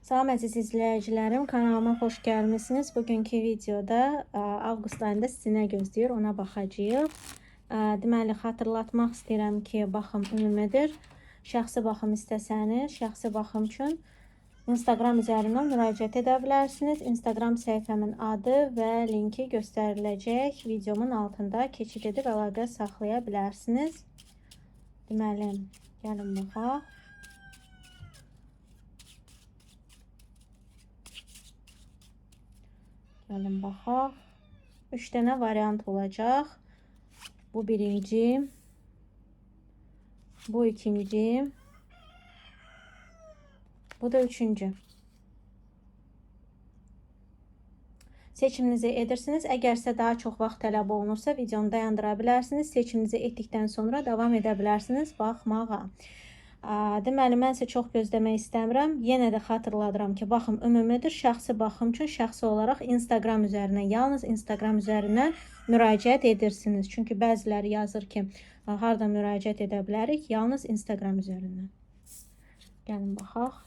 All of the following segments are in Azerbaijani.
Salam əziz izləyicilərim, kanalıma xoş gəlmisiniz. Bugünkü videoda avqust ayında sizi nə gözləyir, ona baxacağıq. Deməli, xatırlatmaq istəyirəm ki, baxım ümumidir. Şəxsi baxım istəsəniz, şəxsi baxım üçün Instagram üzərindən müraciət edə bilərsiniz. Instagram səhifəmin adı və linki göstəriləcək videomun altında, keçid edib əlaqə saxlaya bilərsiniz. Deməli, gəlin baxaq. Gəlin baxaq. 3 dənə variant olacaq. Bu birinci, bu ikinci, bu da üçüncü. Seçiminizi edirsiniz. Əgərsə daha çox vaxt tələb olunursa, videonu dayandıra bilərsiniz. Seçiminizi etdikdən sonra davam edə bilərsiniz baxmağa. Deməli, mən isə çox gözləmək istəmirəm. Yenə də xatırladıram ki, baxım ümumidir. Şəxsi baxım üçün şəxsi olaraq Instagram üzərindən, yalnız Instagram üzərindən müraciət edirsiniz. Çünki bəziləri yazır ki, harda müraciət edə bilərik? Yalnız Instagram üzərindən. Gəlin baxaq.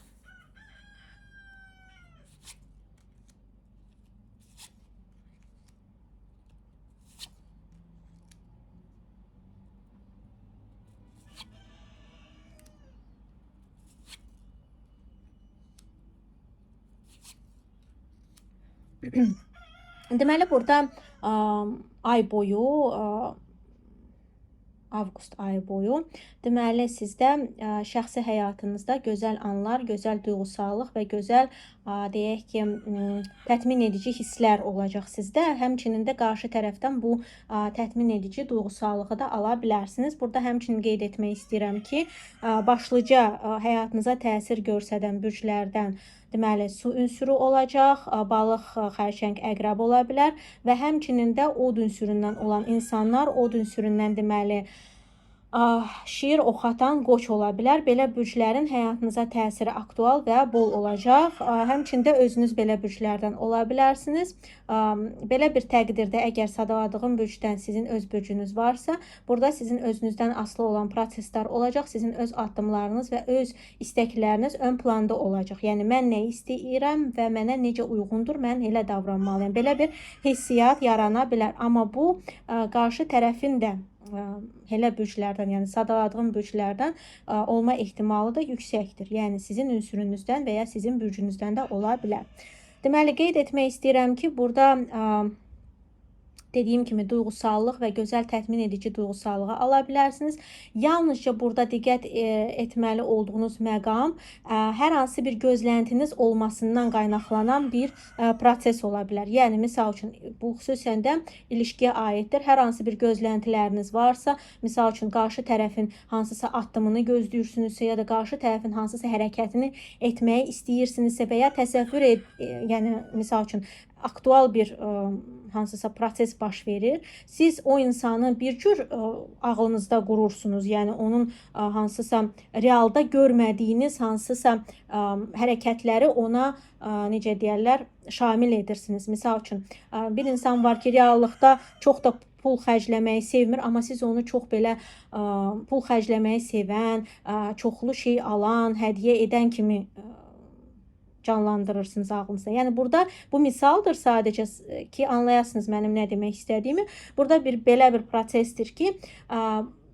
Deməli, burada ay boyu, avqust ayı boyu, deməli, sizdə şəxsi həyatınızda gözəl anlar, gözəl duyğusallıq və gözəl, deyək ki, tətmin edici hisslər olacaq sizdə. Həmçinin də qarşı tərəfdən bu tətmin edici duyğusallığı da ala bilərsiniz. Burada həmçinin qeyd etmək istəyirəm ki, başlıca həyatınıza təsir göstərən bürclərdən deməli, su ünsürü olacaq, balıq, xərçəng, əqrəb ola bilər və həmçinin də od ünsüründən olan insanlar, od ünsüründən deməli, şiir oxatan qoç ola bilər. Belə bürclərin həyatınıza təsiri aktual və bol olacaq. Həmçində özünüz belə bürclərdən ola bilərsiniz. Belə bir təqdirdə əgər sadaladığım bürcdən sizin öz bürcünüz varsa, burada sizin özünüzdən asılı olan proseslər olacaq. Sizin öz addımlarınız və öz istəkləriniz ön planda olacaq. Yəni, mən nə istəyirəm və mənə necə uyğundur, mən elə davranmalıyım. Belə bir hissiyat yarana bilər. Amma bu, qarşı tərəfin də elə bürclərdən, yəni sadaladığım bürclərdən olma ehtimalı da yüksəkdir. Yəni sizin ünsürünüzdən və ya sizin bürcünüzdən də ola bilər. Deməli, qeyd etmək istəyirəm ki, burada dediyim kimi duyğusallıq və gözəl tətmin edici duyğusallığı ala bilərsiniz. Yalnızca burada diqqət etməli olduğunuz məqam hər hansı bir gözləntiniz olmasından qaynaqlanan bir proses ola bilər. Yəni, misal üçün, bu xüsusən də ilişkiyə aiddir. Hər hansı bir gözləntiləriniz varsa, misal üçün, qarşı tərəfin hansısa addımını gözləyirsinizsə ya da qarşı tərəfin hansısa hərəkətini etməyi istəyirsinizsə və ya təsəvvür yəni, misal üçün, aktual bir hansısa proses baş verir. Siz o insanı bir cür ağlınızda qurursunuz. Yəni, onun hansısa realda görmədiyiniz hansısa hərəkətləri ona, necə deyərlər, şamil edirsiniz. Misal üçün, bir insan var ki, reallıqda çox da pul xərcləməyi sevmir, amma siz onu çox belə pul xərcləməyi sevən, çoxlu şey alan, hədiyyə edən kimi canlandırırsınız ağlınızda. Yəni, burada bu misaldır sadəcə ki, anlayasınız mənim nə demək istədiyimi. Burada belə bir prosesdir ki,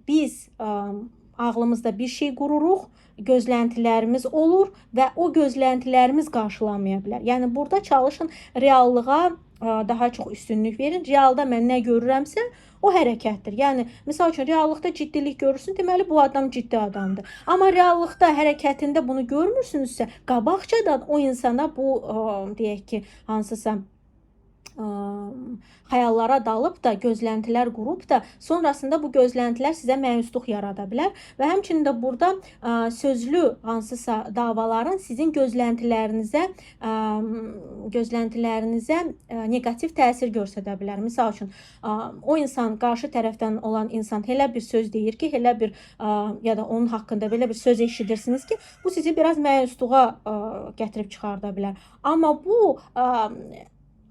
biz ağlımızda bir şey qururuq, gözləntilərimiz olur və o gözləntilərimiz qarşılanmaya bilər. Yəni, burada çalışın reallığa daha çox üstünlük verin. Realda mən nə görürəmsə, o hərəkətdir. Yəni, misal üçün, reallıqda ciddilik görürsün, deməli, bu adam ciddi adamdır. Amma reallıqda, hərəkətində bunu görmürsünüzsə, qabaqcadan o insana bu, deyək ki, hansısa xəyallara dalıb da, gözləntilər qurub da, sonrasında bu gözləntilər sizə məyusluq yarada bilər və həmçinin də burada sözlü hansısa davaların sizin gözləntilərinizə negativ təsir göstərə bilər. Misal üçün, o insan, qarşı tərəfdən olan insan elə bir söz deyir ki, elə bir ya da onun haqqında belə bir söz eşidirsiniz ki, bu sizi biraz məyusluğa gətirib çıxarda bilər. Amma bu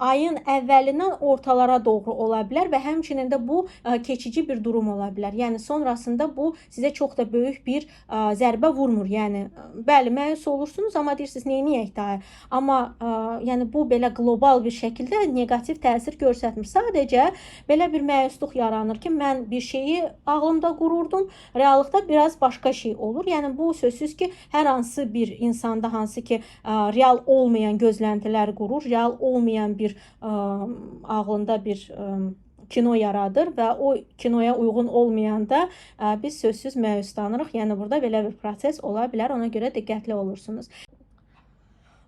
ayın əvvəlindən ortalara doğru ola bilər və həmçinin də bu keçici bir durum ola bilər. Yəni sonrasında bu sizə çox da böyük bir zərbə vurmur. Yəni bəli, məyus olursunuz, amma deyirsiniz, neyniyək daha? Amma yəni bu belə qlobal bir şəkildə neqativ təsir göstərmir. Sadəcə belə bir məyusluq yaranır ki, mən bir şeyi ağlımda qururdum, reallıqda biraz başqa şey olur. Yəni bu sözsüz ki, hər hansı bir insanda hansı ki, real olmayan gözləntilər qurur, real olmayan bir ağlında bir kino yaradır və o kinoya uyğun olmayanda biz sözsüz məyuslanırıq. Yəni burada belə bir proses ola bilər. Ona görə diqqətli olursunuz.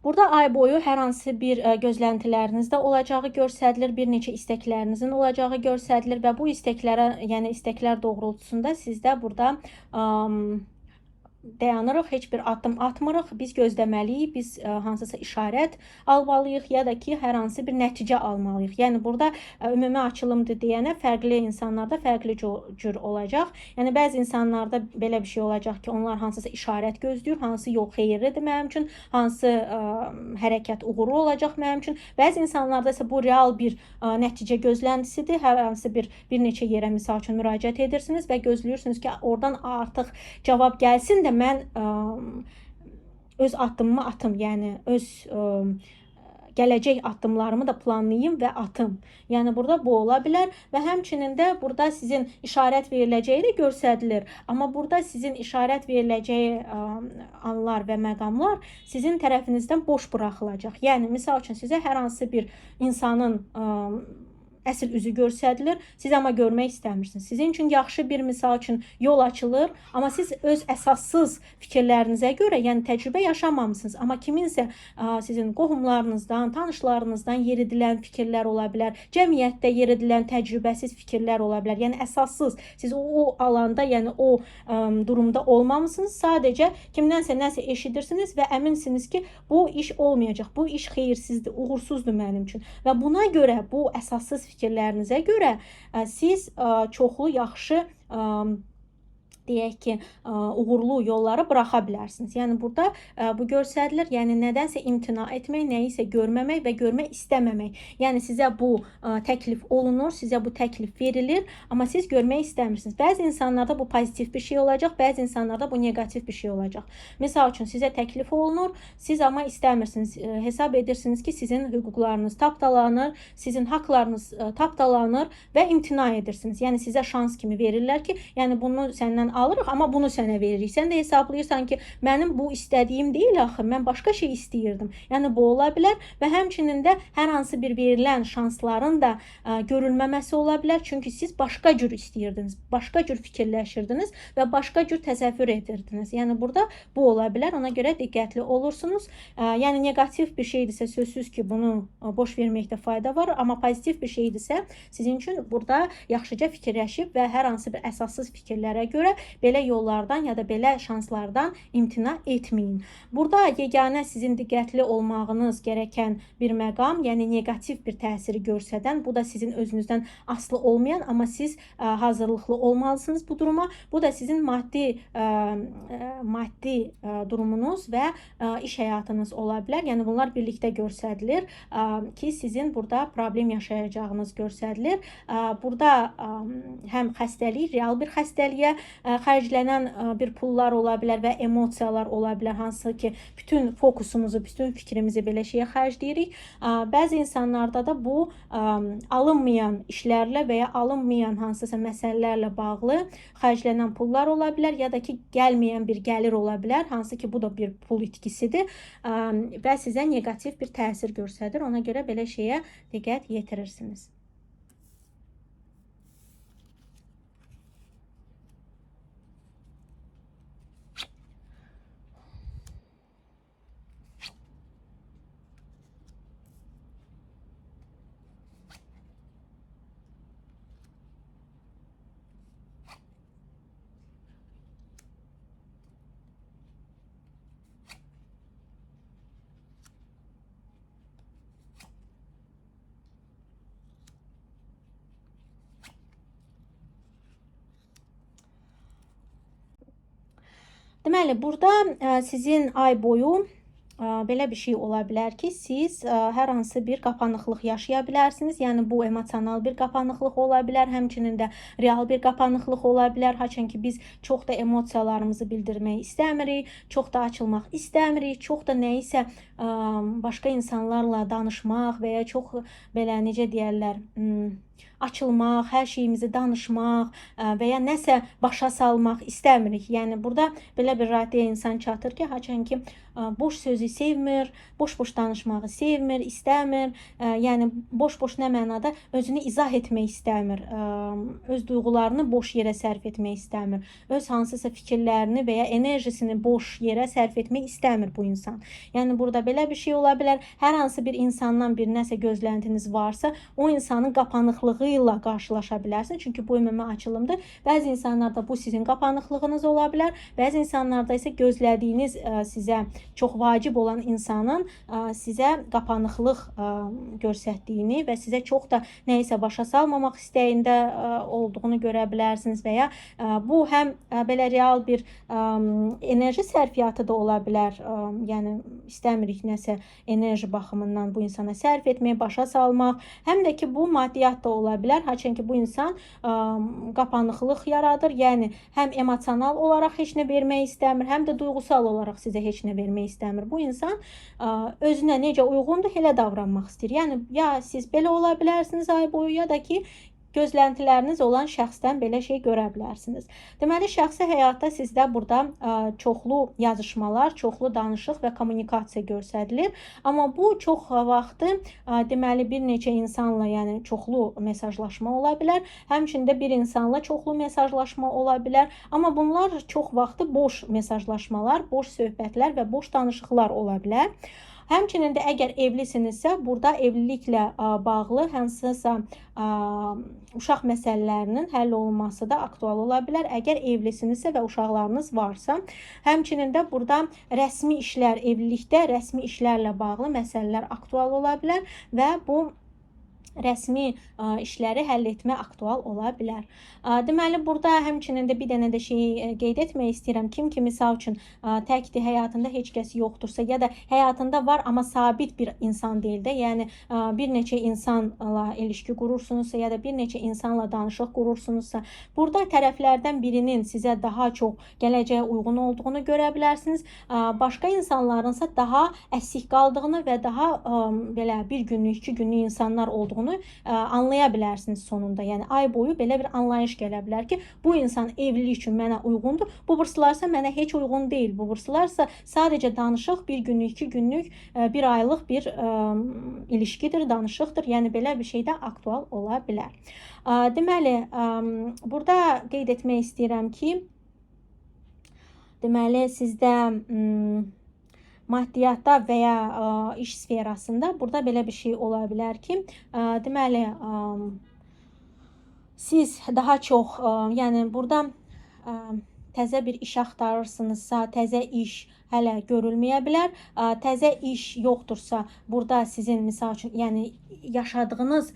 Burada ay boyu hər hansı bir gözləntilərinizdə olacağı göstərilir, bir neçə istəklərinizin olacağı göstərilir və bu istəklərə, yəni istəklər doğrultusunda sizdə burada dayanırıq, heç bir addım atmırıq. Biz gözləməliyik, biz hansısa işarət almalıyıq ya da ki, hər hansı bir nəticə almalıyıq. Yəni burada ümumi açılımdır deyənə fərqli insanlarda fərqli cür olacaq. Yəni bəzi insanlarda belə bir şey olacaq ki, onlar hansısa işarət gözləyir, hansı yol xeyirlidir mənim üçün, hansı hərəkət uğurlu olacaq mənim üçün. Bəzi insanlarda isə bu real bir nəticə gözləntisidir. Hər hansı bir neçə yerə misal üçün müraciət edirsiniz və gözləyirsiniz ki, oradan artıq cavab gəlsin də mən öz addımımı atım, yəni öz gələcək addımlarımı da planlayım və atım. Yəni burada bu ola bilər və həmçinin də burada sizin işarət veriləcəyi də göstərilir. Amma burada sizin işarət veriləcəyi anlar və məqamlar sizin tərəfinizdən boş buraxılacaq. Yəni misal üçün sizə hər hansı bir insanın əsl üzü göstərilir. Siz amma görmək istəmirsiniz. Sizin üçün yaxşı bir misal üçün yol açılır, amma siz öz əsassız fikirlərinizə görə, yəni təcrübə yaşamamısınız. Amma kiminsə sizin qohumlarınızdan, tanışlarınızdan yeridilən fikirlər ola bilər. Cəmiyyətdə yeridilən təcrübəsiz fikirlər ola bilər. Yəni əsassız. Siz o alanda, yəni o durumda olmamısınız. Sadəcə kimdənsə nəsə eşidirsiniz və əminsiniz ki, bu iş olmayacaq. Bu iş xeyirsizdir, uğursuzdur mənim üçün. Və buna görə bu əsassız fikirlərinizə görə siz çoxlu yaxşı deyək ki, uğurlu yolları buraxa bilərsiniz. Yəni burada bu göstərilir. Yəni nədənsə imtina etmək, nəyisə görməmək və görmək istəməmək. Yəni sizə bu təklif olunur, sizə bu təklif verilir, amma siz görmək istəmirsiniz. Bəzi insanlarda bu pozitiv bir şey olacaq, bəzi insanlarda bu negativ bir şey olacaq. Misal üçün sizə təklif olunur, siz amma istəmirsiniz. Hesab edirsiniz ki, sizin hüquqlarınız tapdalanır, sizin haqlarınız tapdalanır və imtina edirsiniz. Yəni sizə şans kimi verirlər ki, yəni bunu səndən alırıq, amma bunu sənə veririk. Sən də hesablayırsan ki, mənim bu istədiyim deyil axı, mən başqa şey istəyirdim. Yəni bu ola bilər və həmçinin də hər hansı bir verilən şansların da görülməməsi ola bilər. Çünki siz başqa cür istəyirdiniz, başqa cür fikirləşirdiniz və başqa cür təsəvvür edirdiniz. Yəni burada bu ola bilər. Ona görə diqqətli olursunuz. Yəni negativ bir şeydirsə sözsüz ki, bunu boş verməkdə fayda var, amma pozitiv bir şeydirsə sizin üçün burada yaxşıca fikirləşib və hər hansı bir əsassız fikirlərə görə belə yollardan ya da belə şanslardan imtina etməyin. Burada yeganə sizin diqqətli olmağınız gərəkən bir məqam, yəni negativ bir təsiri göstərən, bu da sizin özünüzdən asılı olmayan, amma siz hazırlıqlı olmalısınız bu duruma. Bu da sizin maddi durumunuz və iş həyatınız ola bilər. Yəni bunlar birlikdə göstərilir ki, sizin burada problem yaşayacağınız göstərilir. Burada həm xəstəlik, real bir xəstəliyə xərclənən bir pullar ola bilər və emosiyalar ola bilər, hansı ki, bütün fokusumuzu, bütün fikrimizi belə şeyə xərcləyirik. Bəzi insanlarda da bu alınmayan işlərlə və ya alınmayan hansısa məsələlərlə bağlı xərclənən pullar ola bilər ya da ki, gəlməyən bir gəlir ola bilər, hansı ki, bu da bir pul itkisidir və sizə negativ bir təsir göstərir. Ona görə belə şeyə diqqət yetirirsiniz. Deməli, burada sizin ay boyu belə bir şey ola bilər ki, siz hər hansı bir qapanıqlıq yaşaya bilərsiniz. Yəni bu emosional bir qapanıqlıq ola bilər, həmçinin də real bir qapanıqlıq ola bilər. Haçan ki biz çox da emosiyalarımızı bildirmək istəmirik, çox da açılmaq istəmirik, çox da nəyisə başqa insanlarla danışmaq və ya çox belə necə deyərlər, açılmaq, hər şeyimizi danışmaq və ya nəsə başa salmaq istəmirik. Yəni burada belə bir raddəyə insan çatır ki, haçan ki boş sözü sevmir, boş-boş danışmağı sevmir, istəmir. Yəni boş-boş nə mənada özünü izah etmək istəmir. Öz duyğularını boş yerə sərf etmək istəmir. Öz hansısa fikirlərini və ya enerjisini boş yerə sərf etmək istəmir bu insan. Yəni burada belə bir şey ola bilər. Hər hansı bir insandan bir nəsə gözləntiniz varsa, o insanın qapanıqlığı ilə qarşılaşa bilərsiniz. Çünki bu ümumi açılımdır. Bəzi insanlarda bu sizin qapanıqlığınız ola bilər. Bəzi insanlarda isə gözlədiyiniz sizə çox vacib olan insanın sizə qapanıqlıq göstərdiyini və sizə çox da nəyisə başa salmamaq istəyində olduğunu görə bilərsiniz və ya bu həm belə real bir enerji sərfiyyatı da ola bilər. Yəni istəmirik nəsə enerji baxımından bu insana sərf etmək, başa salmaq. Həm də ki bu maddiyyat da ola bilər. Haçan ki bu insan qapanıqlıq yaradır. Yəni həm emosional olaraq heç nə vermək istəmir, həm də duyğusal olaraq sizə heç nə vermək istəmir. Bu insan özünə necə uyğundur, elə davranmaq istəyir. Yəni ya siz belə ola bilərsiniz ay boyu, ya da ki gözləntiləriniz olan şəxsdən belə şey görə bilərsiniz. Deməli, şəxsi həyatda sizdə burada çoxlu yazışmalar, çoxlu danışıq və kommunikasiya göstərilir. Amma bu çox vaxtı deməli bir neçə insanla, yəni çoxlu mesajlaşma ola bilər. Həmçində bir insanla çoxlu mesajlaşma ola bilər. Amma bunlar çox vaxtı boş mesajlaşmalar, boş söhbətlər və boş danışıqlar ola bilər. Həmçinin də əgər evlisinizsə, burada evliliklə bağlı hansısa uşaq məsələlərinin həll olunması da aktual ola bilər. Əgər evlisinizsə və uşaqlarınız varsa, həmçinin də burada rəsmi işlər, evlilikdə rəsmi işlərlə bağlı məsələlər aktual ola bilər və bu rəsmi işləri həll etmə aktual ola bilər. Deməli, burada həmçinin də bir dənə də şey qeyd etmək istəyirəm. Kim ki, misal üçün, təkdir, həyatında heç kəs yoxdursa ya da həyatında var, amma sabit bir insan deyil də, yəni bir neçə insanla ilişki qurursunuzsa ya da bir neçə insanla danışıq qurursunuzsa, burada tərəflərdən birinin sizə daha çox gələcəyə uyğun olduğunu görə bilərsiniz. Başqa insanlarınsa daha əsik qaldığını və daha belə bir günlük, 2 günlük insanlar olduğunu anlaya bilərsiniz sonunda. Yəni ay boyu belə bir anlayış gələ bilər ki, bu insan evlilik üçün mənə uyğundur. Bu burslarsa mənə heç uyğun deyil. Bu burslarsa sadəcə danışıq, 1 günlük, 2 günlük, 1 aylıq bir ilişkidir, danışıqdır. Yəni belə bir şey də aktual ola bilər. Deməli, burada qeyd etmək istəyirəm ki, deməli sizdə maddiyyatda və ya iş sferasında burada belə bir şey ola bilər ki, deməli siz daha çox, yəni burada təzə bir iş axtarırsınızsa, təzə iş hələ görülməyə bilər. Təzə iş yoxdursa, burada sizin misal üçün, yəni yaşadığınız,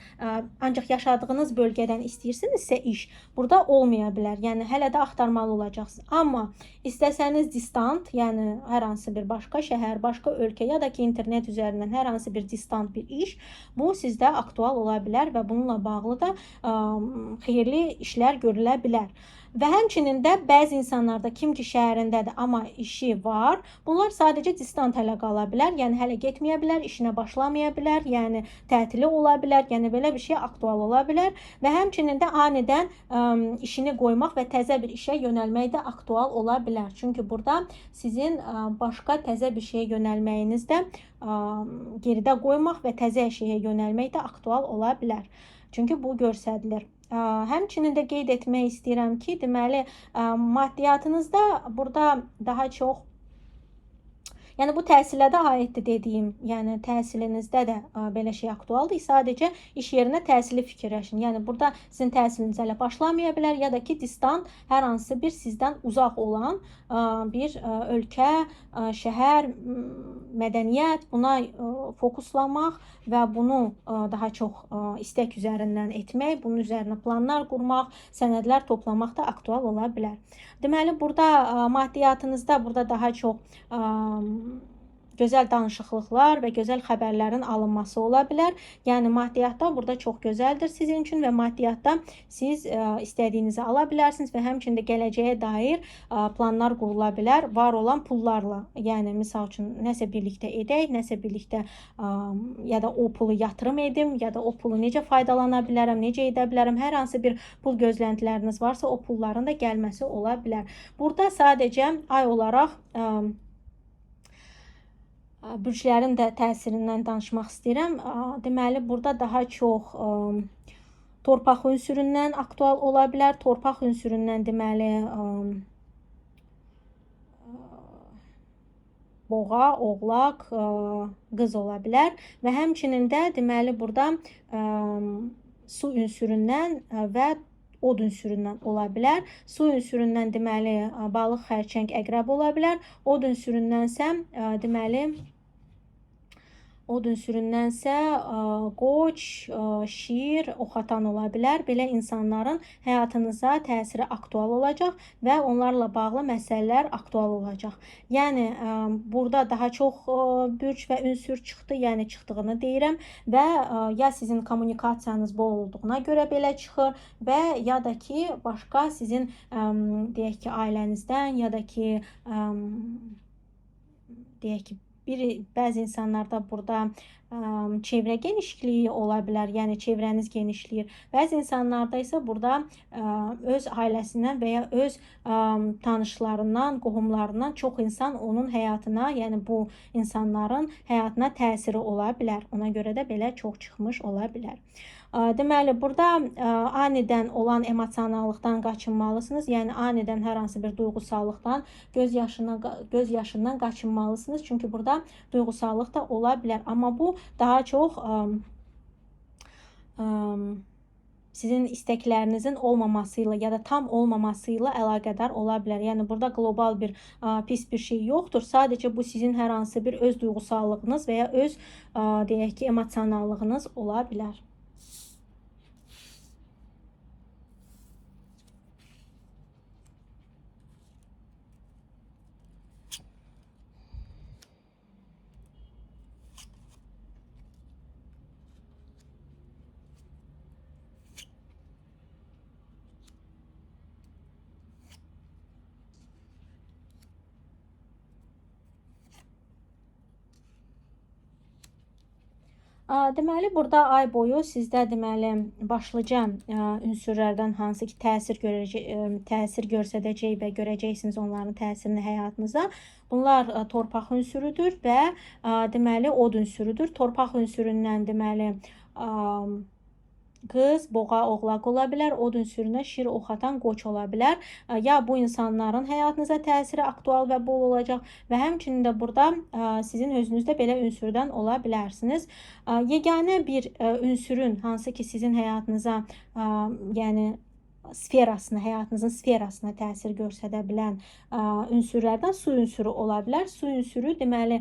ancaq yaşadığınız bölgədən istəyirsinizsə iş, burada olmaya bilər. Yəni hələ də axtarmalı olacaqsınız. Amma istəsəniz distant, yəni hər hansı bir başqa şəhər, başqa ölkə ya da ki internet üzərindən hər hansı bir distant bir iş, bu sizdə aktual ola bilər və bununla bağlı da xeyirli işlər görülə bilər. Və həmçinin də bəzi insanlarda kim ki şəhərindədir, amma işi var, bunlar sadəcə distant hələ qala bilər, yəni hələ getməyə bilər, işinə başlamaya bilər, yəni tətili ola bilər, yəni belə bir şey aktual ola bilər və həmçinin də anidən işini qoymaq və təzə bir işə yönəlmək də aktual ola bilər. Çünki burada sizin başqa təzə bir şeyə yönəlməyiniz də geridə qoymaq və təzə şeyə yönəlmək də aktual ola bilər. Çünki bu göstərilir. Həmçinin də qeyd etmək istəyirəm ki, deməli, maddiyyatınızda burada daha çox, yəni bu təhsilə də aiddir dediyim, yəni təhsilinizdə də belə şey aktualdır. Sadəcə iş yerinə təhsili fikirləşin. Yəni burada sizin təhsiliniz hələ başlamaya bilər ya da ki distant hər hansı bir sizdən uzaq olan bir ölkə, şəhər, mədəniyyət, buna fokuslamaq və bunu daha çox istək üzərindən etmək, bunun üzərinə planlar qurmaq, sənədlər toplamaq da aktual ola bilər. Deməli, burada maddiyyatınızda burada daha çox gözəl danışıqlıqlar və gözəl xəbərlərin alınması ola bilər. Yəni maddiyyatda burada çox gözəldir sizin üçün və maddiyyatda siz istədiyinizi ala bilərsiniz və həmçinin də gələcəyə dair planlar qurula bilər var olan pullarla. Yəni misal üçün nəsə birlikdə edək, nəsə birlikdə ya da o pulu yatırım edim, ya da o pulu necə faydalana bilərəm, necə edə bilərəm. Hər hansı bir pul gözləntiləriniz varsa, o pulların da gəlməsi ola bilər. Burada sadəcə ay olaraq bürclərin də təsirindən danışmaq istəyirəm. Deməli, burada daha çox torpaq ünsüründən aktual ola bilər. Torpaq ünsüründən deməli boğa, oğlaq, qız ola bilər və həmçinin də deməli burada su ünsüründən və od ünsüründən ola bilər. Su ünsüründən deməli balıq, xərçəng, əqrəb ola bilər. Od ünsüründənsə deməli od ünsüründənsə qoç, şir, oxatan ola bilər. Belə insanların həyatınıza təsiri aktual olacaq və onlarla bağlı məsələlər aktual olacaq. Yəni burada daha çox bürc və ünsür çıxdı, yəni çıxdığını deyirəm və ya sizin kommunikasiyanız bol olduğuna görə belə çıxır və ya da ki başqa sizin deyək ki ailənizdən ya da ki deyək ki bəzi insanlarda burada çevrə genişliyi ola bilər, yəni çevrəniz genişləyir. Bəzi insanlarda isə burada öz ailəsindən və ya öz tanışlarından, qohumlarından çox insan onun həyatına, yəni bu insanların həyatına təsiri ola bilər. Ona görə də belə çox çıxmış ola bilər. Deməli, burada anidən olan emosionallıqdan qaçınmalısınız. Yəni, anidən hər hansı bir duyğusallıqdan, göz yaşından qaçınmalısınız. Çünki burada duyğusallıq da ola bilər. Amma bu daha çox sizin istəklərinizin olmamasıyla ya da tam olmamasıyla əlaqədar ola bilər. Yəni, burada qlobal bir pis bir şey yoxdur. Sadəcə bu sizin hər hansı bir öz duyğusallığınız və ya öz deyək ki, emosionallığınız ola bilər. Deməli, burada ay boyu sizdə deməli başlıca ünsürlərdən hansı ki təsir göstərəcək və görəcəksiniz onların təsirini həyatınıza. Bunlar torpaq ünsürüdür və deməli od ünsürüdür. Torpaq ünsüründən deməli qız, boğa, oğlaq ola bilər. Od ünsürünə şir, oxatan, qoç ola bilər. Ya bu insanların həyatınıza təsiri aktual və bol olacaq və həmçinin də burada sizin özünüzdə belə ünsürdən ola bilərsiniz. Yeganə bir ünsürün hansı ki sizin həyatınıza, yəni sferasına, həyatınızın sferasına təsir göstərə bilən ünsürlərdən su ünsürü ola bilər. Su ünsürü deməli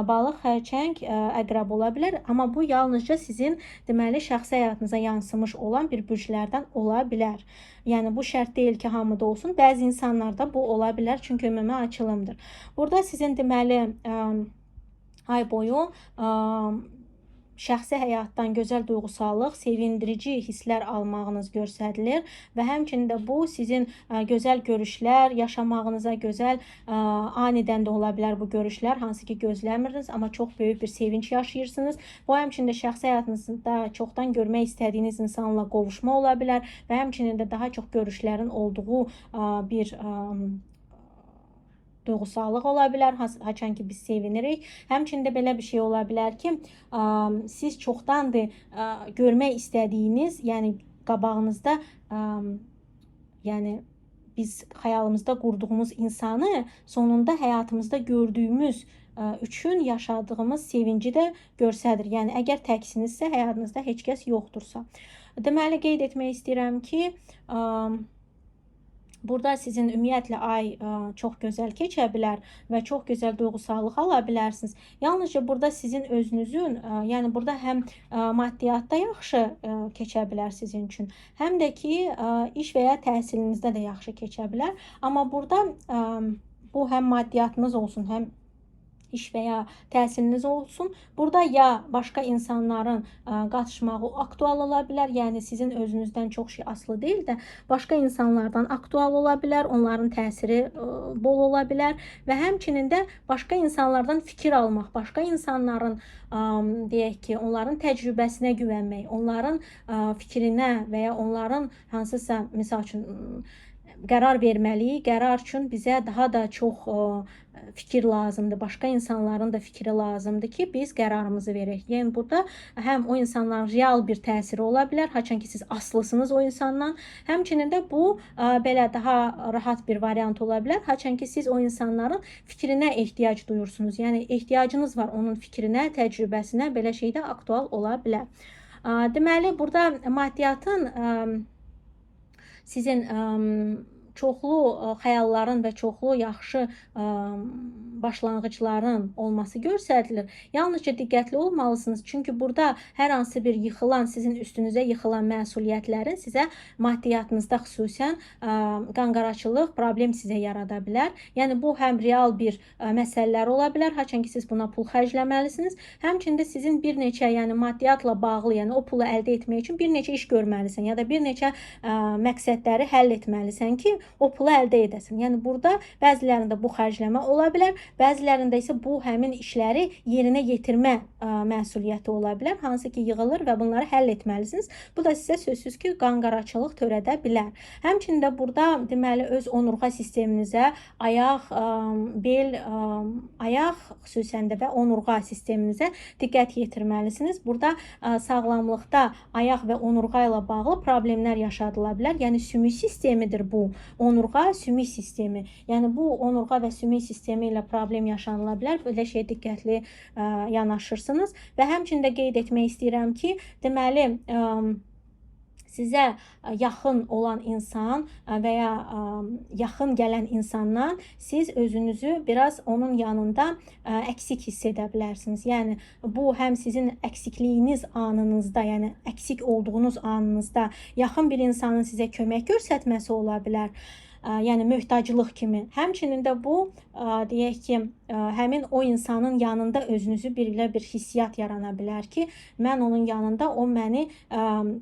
balıq, xərçəng, əqrəb ola bilər. Amma bu yalnızca sizin deməli şəxsi həyatınıza yansımış olan bir bürclərdən ola bilər. Yəni bu şərt deyil ki, hamıda olsun. Bəzi insanlarda bu ola bilər, çünki ümumi açılımdır. Burada sizin deməli ay boyu şəxsi həyatdan gözəl duyğusallıq, sevindirici hisslər almağınız göstərilir və həmçinin də bu sizin gözəl görüşlər yaşamağınıza, gözəl anidən də ola bilər bu görüşlər, hansı ki gözləmirdiniz, amma çox böyük bir sevinç yaşayırsınız. Bu həmçinin də şəxsi həyatınızda çoxdan görmək istədiyiniz insanla qovuşma ola bilər və həmçinin də daha çox görüşlərin olduğu bir duyğusallıq ola bilər, haçan ki biz sevinirik. Həmçində belə bir şey ola bilər ki, siz çoxdandır görmək istədiyiniz, yəni qabağınızda, yəni biz xəyalımızda qurduğumuz insanı sonunda həyatımızda gördüyümüz üçün yaşadığımız sevinci də göstərir. Yəni əgər təksinizsə, həyatınızda heç kəs yoxdursa. Deməli, qeyd etmək istəyirəm ki, burada sizin ümumiyyətlə ay çox gözəl keçə bilər və çox gözəl duyğusallıq ala bilərsiniz. Yalnızca burada sizin özünüzün, yəni burada həm maddiyyatda yaxşı keçə bilər sizin üçün, həm də ki iş və ya təhsilinizdə də yaxşı keçə bilər. Amma burada bu həm maddiyyatınız olsun, həm iş və ya təhsiliniz olsun. Burada ya başqa insanların qatışmağı aktual ola bilər, yəni sizin özünüzdən çox şey asılı deyil də, başqa insanlardan aktual ola bilər, onların təsiri bol ola bilər və həmçinin də başqa insanlardan fikir almaq, başqa insanların deyək ki, onların təcrübəsinə güvənmək, onların fikrinə və ya onların hansısa misal üçün qərar verməliyik. Qərar üçün bizə daha da çox fikir lazımdır. Başqa insanların da fikri lazımdır ki, biz qərarımızı verək. Yəni burada həm o insanların real bir təsiri ola bilər, haçan ki siz aslısınız o insandan. Həmçinin də bu belə daha rahat bir variant ola bilər. Haçan ki siz o insanların fikrinə ehtiyac duyursunuz. Yəni ehtiyacınız var onun fikrinə, təcrübəsinə, belə şey də aktual ola bilər. Deməli, burada maddiyyatın sizin çoxlu xəyalların və çoxlu yaxşı başlanğıcların olması göstərilir. Yalnızca diqqətli olmalısınız. Çünki burada hər hansı bir yıxılan, sizin üstünüzə yıxılan məsuliyyətlərin sizə maddiyyatınızda xüsusən qanqaraçılıq, problem sizə yarada bilər. Yəni bu həm real bir məsələlər ola bilər, haçan ki siz buna pul xərcləməlisiniz. Həmçində sizin bir neçə, yəni maddiyyatla bağlı, yəni o pulu əldə etmək üçün bir neçə iş görməlisən ya da bir neçə məqsədləri həll etməlisən ki, o pulu əldə edəsin. Yəni burada bəzilərində bu xərcləmə ola bilər, bəzilərində isə bu həmin işləri yerinə yetirmə məsuliyyəti ola bilər, hansı ki yığılır və bunları həll etməlisiniz. Bu da sizə sözsüz ki qanqaraçılıq törədə bilər. Həmçində burada deməli öz onurğa sisteminizə, ayaq, bel, ayaq xüsusən də və onurğa sisteminizə diqqət yetirməlisiniz. Burada sağlamlıqda ayaq və onurğa ilə bağlı problemlər yaşadıla bilər. Yəni sümük sistemidir bu. Onurğa, sümük sistemi. Yəni bu onurğa və sümük sistemi ilə problem yaşanıla bilər. Belə şeyə diqqətli yanaşırsınız. Və həmçində qeyd etmək istəyirəm ki, deməli sizə yaxın olan insan və ya yaxın gələn insandan siz özünüzü biraz onun yanında əksik hiss edə bilərsiniz. Yəni bu həm sizin əksikliyiniz anınızda, yəni əksik olduğunuz anınızda yaxın bir insanın sizə kömək göstərməsi ola bilər. Yəni möhtaclıq kimi. Həmçinin də bu deyək ki, həmin o insanın yanında özünüzü bir hissiyat yarana bilər ki, mən onun yanında o məni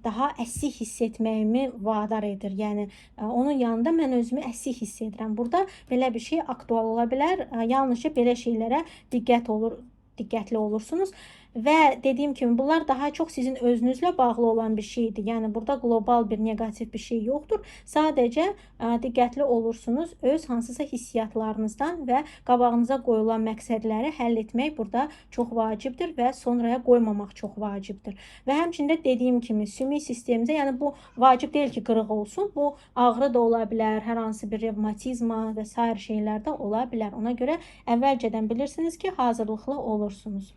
daha əsik hiss etməyimi vadar edir. Yəni onun yanında mən özümü əsik hiss edirəm. Burada belə bir şey aktual ola bilər. Yalnızca belə şeylərə diqqətli olursunuz. Və dediyim kimi bunlar daha çox sizin özünüzlə bağlı olan bir şeydir. Yəni burada qlobal bir negativ bir şey yoxdur. Sadəcə diqqətli olursunuz öz hansısa hissiyatlarınızdan və qabağınıza qoyulan məqsədləri həll etmək burada çox vacibdir və sonraya qoymamaq çox vacibdir. Və həmçində dediyim kimi sümük sistemimizə, yəni bu vacib deyil ki, qırıq olsun. Bu ağrı da ola bilər, hər hansı bir revmatizma və sair şeylər də ola bilər. Ona görə əvvəlcədən bilirsiniz ki, hazırlıqlı olursunuz.